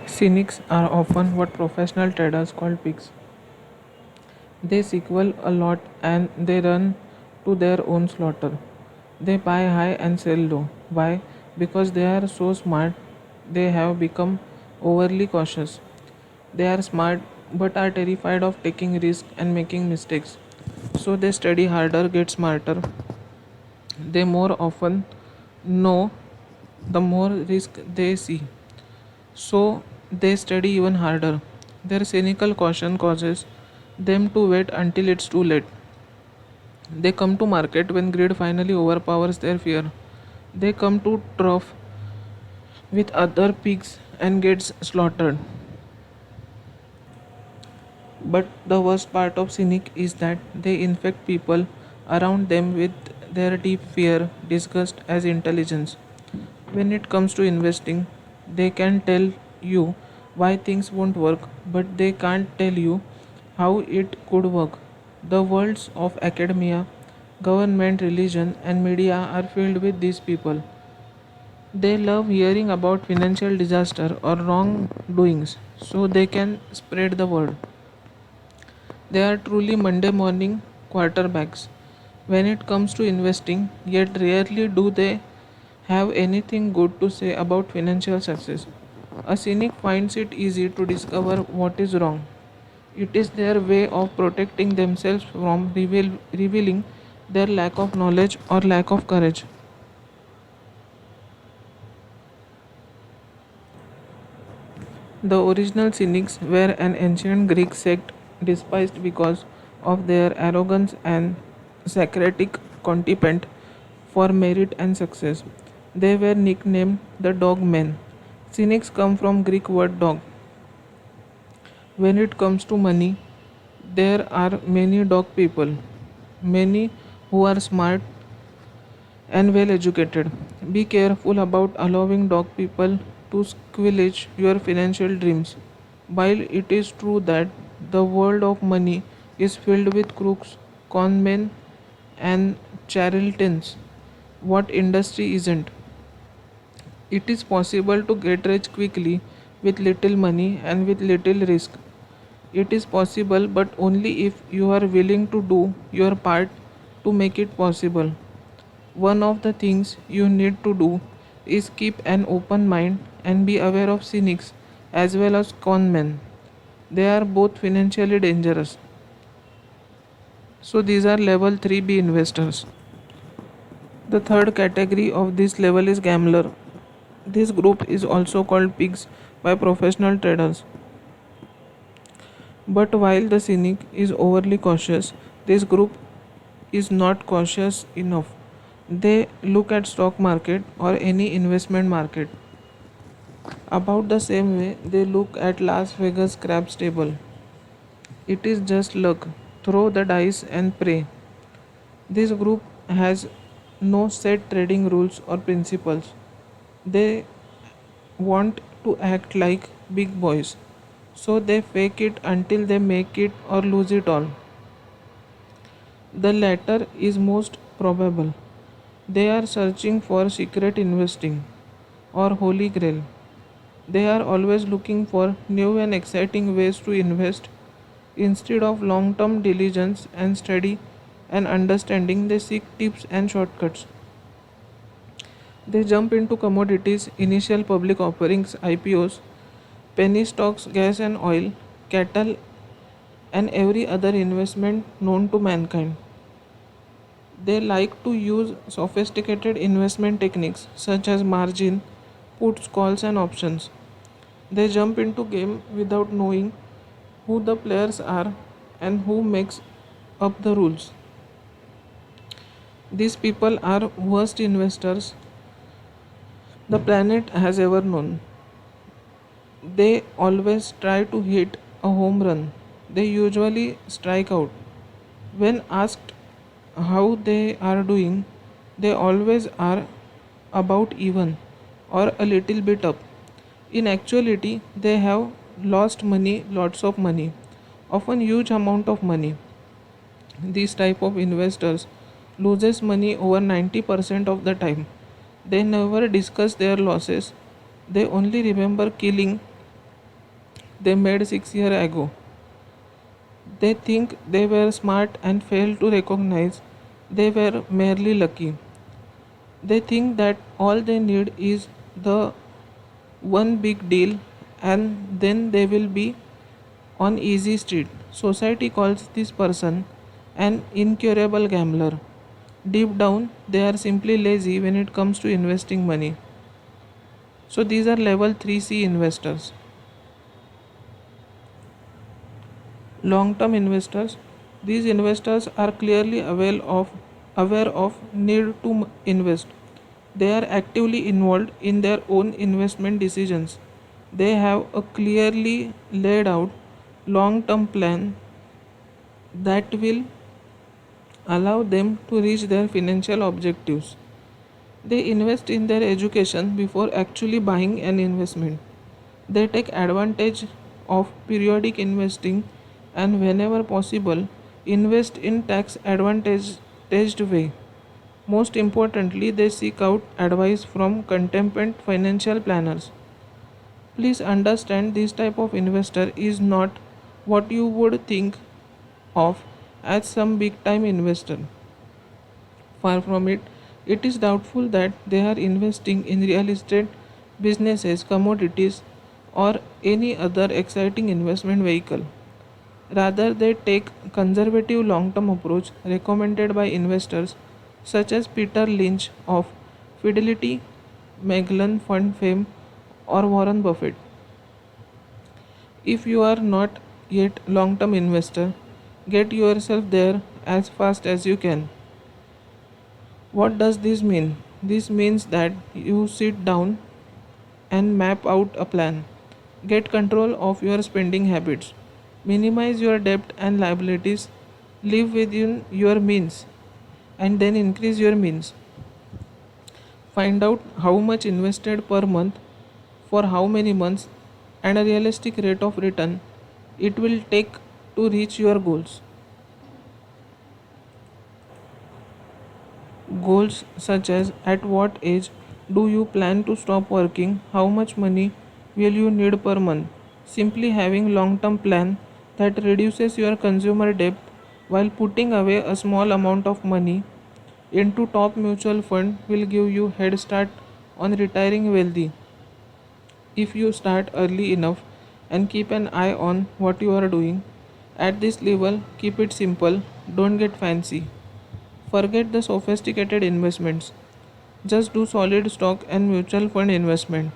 Cynics are often what professional traders call pigs. They sequel a lot and they run to their own slaughter. They buy high and sell low. Why? Because they are so smart, they have become overly cautious. They are smart but are terrified of taking risks and making mistakes. So they study harder, get smarter. They more often know the more risk they see. So they study even harder. Their cynical caution causes them to wait until it's too late. They come to market when greed finally overpowers their fear. They come to trough with other pigs and gets slaughtered. But the worst part of cynic is that they infect people around them with their deep fear disguised as intelligence. When it comes to investing, they can tell you why things won't work, but they can't tell you how it could work. The worlds of academia, government, religion, and media are filled with these people. They love hearing about financial disaster or wrongdoings so they can spread the word. They are truly Monday morning quarterbacks when it comes to investing, yet rarely do they have anything good to say about financial success. A cynic finds it easy to discover what is wrong. It is their way of protecting themselves from revealing their lack of knowledge or lack of courage. The original cynics were an ancient Greek sect despised because of their arrogance and Socratic contempt for merit and success. They were nicknamed the dog men. Cynics come from Greek word dog. When it comes to money, there are many dog people, many who are smart and well educated. Be careful about allowing dog people to squelch your financial dreams. While it is true that the world of money is filled with crooks, conmen, and charlatans, what industry isn't? It is possible to get rich quickly with little money and with little risk. It is possible, but only if you are willing to do your part to make it possible. One of the things you need to do is keep an open mind and be aware of cynics as well as con men. They are both financially dangerous. So these are level 3B investors. The third category of this level is gambler. This group is also called pigs by professional traders. But while the cynic is overly cautious, this group is not cautious enough. They look at stock market or any investment market about the same way they look at Las Vegas craps table. It is just luck. Throw the dice and pray. This group has no set trading rules or principles. They want to act like big boys. So they fake it until they make it or lose it all. The latter is most probable. They are searching for secret investing or holy grail. They are always looking for new and exciting ways to invest. Instead of long term diligence and study and understanding, they seek tips and shortcuts. They jump into commodities, initial public offerings, IPOs, penny stocks, gas and oil, cattle, and every other investment known to mankind. They like to use sophisticated investment techniques such as margin, puts, calls, and options. They jump into game without knowing who the players are and who makes up the rules. These people are worst investors the planet has ever known. They always try to hit a home run. They usually strike out. When asked how they are doing, they always are about even or a little bit up. In actuality, they have lost money, lots of money, often huge amount of money. These type of investors loses money over 90% of the time. They never discuss their losses. They only remember killing they made 6 years ago. They think they were smart and fail to recognize they were merely lucky. They think that all they need is the one big deal and then they will be on easy street. Society calls this person an incurable gambler. Deep down, they are simply lazy when it comes to investing money. So these are level 3C investors. Long-term investors. These investors are clearly aware of need to invest. They are actively involved in their own investment decisions. They have a clearly laid out long-term plan that will allow them to reach their financial objectives. They invest in their education before actually buying an investment. They take advantage of periodic investing and whenever possible invest in tax advantaged way. Most importantly, they seek out advice from contemporary financial planners. Please understand this type of investor is not what you would think of as some big time investor. Far from it, it is doubtful that they are investing in real estate, businesses, commodities, or any other exciting investment vehicle. Rather, they take conservative long-term approach recommended by investors such as Peter Lynch of Fidelity, Magellan Fund fame, or Warren Buffett. If you are not yet long-term investor, get yourself there as fast as you can. What does this mean? This means that you sit down and map out a plan. Get control of your spending habits. Minimize your debt and liabilities. Live within your means and then increase your means. Find out how much invested per month, for how many months, and a realistic rate of return it will take to reach your goals. Goals such as at what age do you plan to stop working, how much money will you need per month. Simply having long-term plan that reduces your consumer debt while putting away a small amount of money into top mutual fund will give you head start on retiring wealthy. If you start early enough and keep an eye on what you are doing. At this level, keep it simple, don't get fancy. Forget the sophisticated investments. Just do solid stock and mutual fund investment.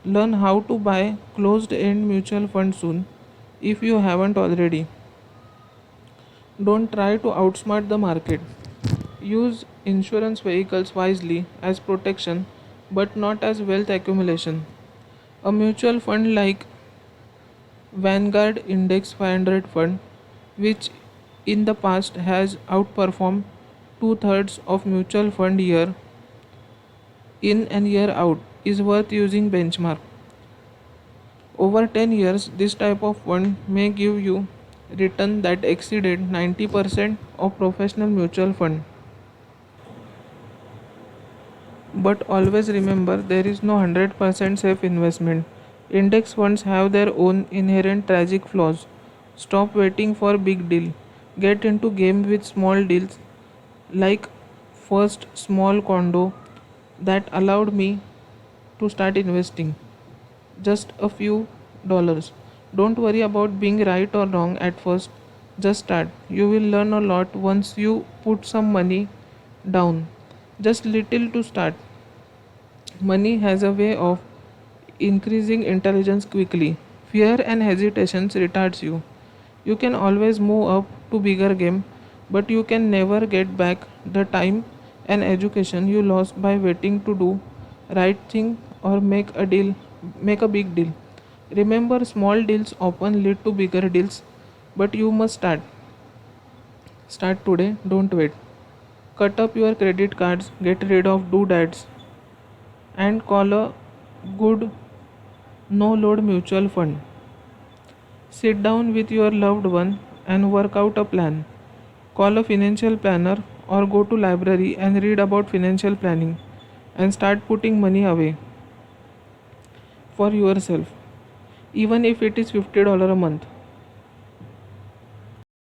Learn how to buy closed end mutual fund soon if you haven't already. Don't try to outsmart the market. Use insurance vehicles wisely as protection but not as wealth accumulation. A mutual fund like Vanguard Index 500 fund, which in the past has outperformed two-thirds of mutual fund year in and year out, is worth using benchmark. Over 10 years, this type of fund may give you return that exceeded 90% of professional mutual fund. But always remember there is no 100% safe investment. Index funds have their own inherent tragic flaws. Stop waiting for big deal. Get into game with small deals like first small condo that allowed me to start investing. Just a few dollars. Don't worry about being right or wrong at first. Just start. You will learn a lot once you put some money down. Just little to start. Money has a way of increasing intelligence quickly. Fear and hesitations retards you. You can always move up to bigger game, but you can never get back the time and education you lost by waiting to do right thing or make a big deal. Remember small deals often lead to bigger deals, but you must start. Start today, don't wait. Cut up your credit cards, get rid of doodads, and call a good no load mutual fund. Sit down with your loved one and work out a plan. Call a financial planner or go to library and read about financial planning and start putting money away for yourself. even if it is $50 a month.